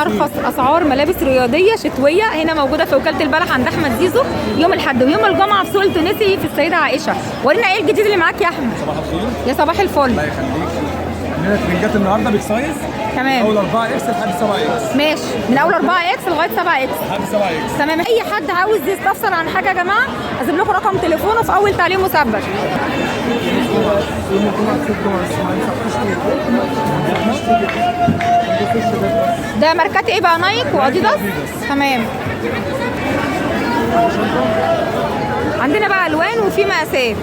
ارخص اسعار ملابس رياضيه شتويه هنا موجوده في وكاله البلح عند احمد زيزو يوم الاحد ويوم الجمعه في سوق التونسي في السيده عائشه. ورينا ايه الجديد اللي معاك يا احمد؟ صباح الخير. يا صباح الفل. الله يخليك. عندنا ترنجات النهارده بيج سايز تمام. اول 4 اكس لحد 7 اكس. ماشي، من اول 4 اكس لغايه 7 اكس لحد 7 اكس. تمام. اي حد عاوز يستفسر عن حاجه يا جماعه اسيب لكم رقم تليفونه في اول تعليق مثبت. ده ماركات ايه بقى؟ نايك واديداس. تمام. عندنا بقى الوان وفي مقاسات.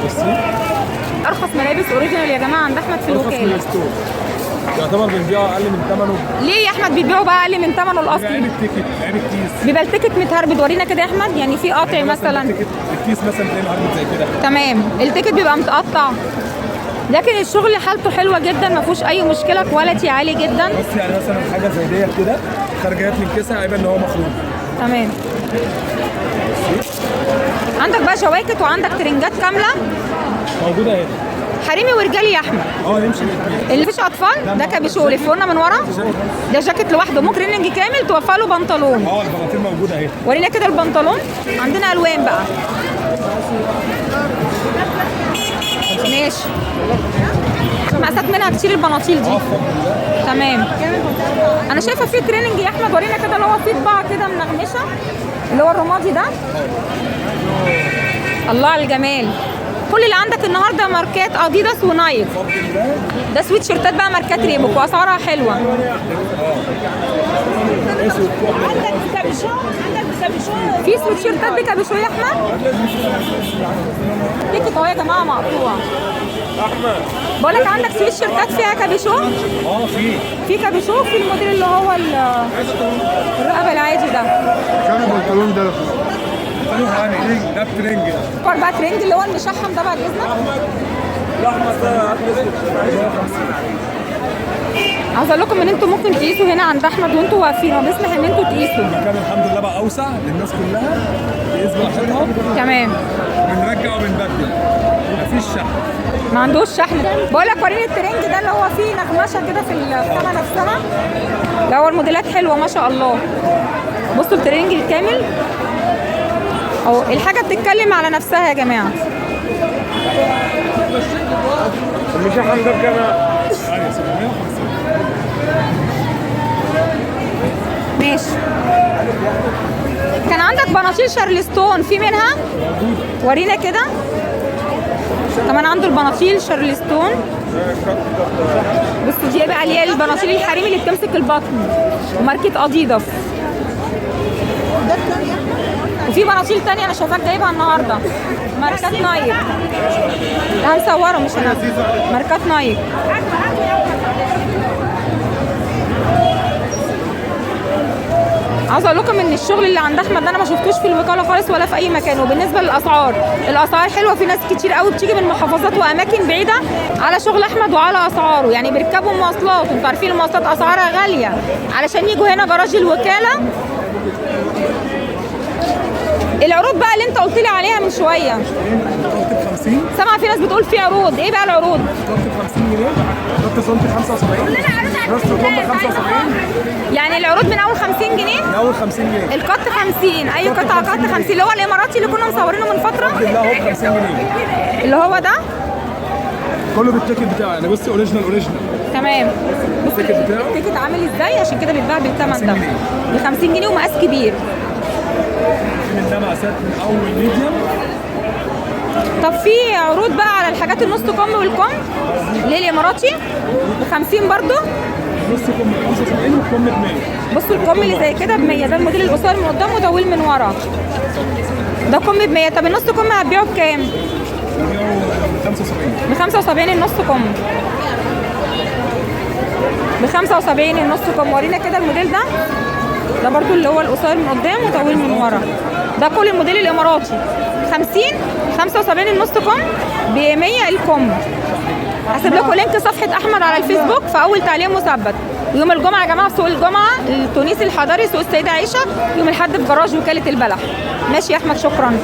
بصي ارخص ملابس اوريجينال يا جماعه عند احمد في الوكاله. يعتبر بنبيعه اقل من ثمنه. ليه يا احمد بيبيعوا بقى اقل من ثمنه عين الاصلي؟ التيكت عين الكيس. بيبقى التيكت متهربد. ورينا كده يا احمد، يعني في قطع مثلا. الكيس مثلا تلاقيه مهربد زي كده. تمام، التيكت بيبقى متقطع، لكن الشغل حالته حلوه جدا ما فيهوش اي مشكله، كواليتي عالي جدا. بص يعني مثلا حاجه زي ديت كده خارجات من كيسها عيبه ان هو مخروج. تمام. عندك بقى جواكت وعندك ترنجات كامله موجوده هنا. حريمي ورجالي يا احمد. نمشي بالاثنين. اللي مفيش اطفال ده كابيشو لفونا من ورا. ده جاكيت لوحده، ممكن رينج كامل توفى له بنطلون. البناطيل موجوده اهي. ورينا كده البنطلون. عندنا الوان بقى. ماشي. مقاسات منها كتير البناطيل دي. تمام. انا شايفه في تريننج يا احمد. ورينا كده اللي هو فيه طباعه كده منغمشه، اللي هو الرمادي ده. الله على الجمال. كل اللي عندك النهارده ماركات اديداس ونايك. ده سويت شيرتات بقى ماركات ريبوك واسعارها حلوه. عندك كابيشو، عندك كابيشو. في سويت شيرتات بكابيشو يا احمد. تيكت اهو يا جماعه مقطوع. احمد بقول لك عندك سويت شيرتات فيها كابيشو. في كابيشو، في الموديل اللي هو الرقبه العادي ده. كام البنطلون ده؟ ده ترنج. فكر بقى ترنج اللي هو المشحم ده بعد اذنك. الاحمر ده عاوز اقول لكم ان انتوا ممكن تقيسوا هنا عند احمد وانتوا واقفين، وبيسمح ان انتوا تقيسوا. المكان الحمد لله بقى اوسع للناس كلها تقيس براحتها. تمام. بنرجع وبنبدل مفيش شحن. ما عندوش شحن. بقول لك وريني الترنج ده اللي هو فيه نغمشه كده في الخامه نفسها. ده هو الموديلات حلوه ما شاء الله. بصوا الترنج الكامل اهو. الحاجه بتتكلم على نفسها يا جماعه. المشحن ده بكام؟ ايوه 750. ماشي. كان عندك بناطيل شارلستون في منها؟ ورينا كده. كمان عنده البناطيل شارلستون. بصوا دي بقى اللي هي البناطيل الحريمي اللي بتمسك البطن وماركه اديداس. وفي بناطيل تانية انا شايفاك جايبها النهارده ماركات نايك. ده هنصوره مش هنعمل. ماركات نايك. عاوز اقول لكم ان الشغل اللي عند احمد ده انا ما شفتوش في الوكاله خالص ولا في اي مكان. وبالنسبه للاسعار، الاسعار حلوه. في ناس كتير قوي بتيجي من محافظات واماكن بعيده على شغل احمد وعلى اسعاره. يعني بيركبوا مواصلات، وانتوا عارفين المواصلات اسعارها غاليه، علشان يجوا هنا جراج الوكاله. العروض بقى اللي انت قلت لي عليها من شويه. ب 50. سامعه في ناس بتقول في عروض. ايه بقى العروض؟ ب 50 جنيه. ضغط صوت 75. راس ركوب 75. يعني العروض من اول 50 جنيه؟ من اول 50 جنيه. القط 50. اي قطعه قط 50 اللي هو الاماراتي اللي كنا مصورينه من فتره. لا هو ب 50 جنيه. اللي هو ده كله بالتيكت بتاعه. يعني بصي اوريجينال. تمام. التيكت بتاعه. التيكت عامل ازاي؟ عشان كده بيتباع بالثمن 50 ده جنيه. ب 50 جنيه ومقاس كبير. من ده مقاسات من اول ميديوم. طب في عروض بقى على الحاجات النص كم والكم اللي هي الاماراتي ب 50 برضو. نص كم ب 75 والكم ب 100. بصوا الكم اللي زي كده ب 100. ده الموديل القصير من قدام وطويل من ورا. ده كم ب 100. طب النص كم هتبيعه بكام؟ ب 75. ب 75 النص كم. ب 75 النص كم. ورينا كده الموديل ده. ده برضو اللي هو القصير من قدام وطويل من ورا. ده كل الموديل الاماراتي 50. 75 النص كم، ب 100 الكم. هسيب لكم لينك صفحه احمد على الفيسبوك في اول تعليق مثبت. يوم الجمعه يا جماعه في سوق الجمعه التونسي الحضري سوق السيده عائشه. يوم الاحد في جراج وكاله البلح. ماشي يا احمد، شكرا.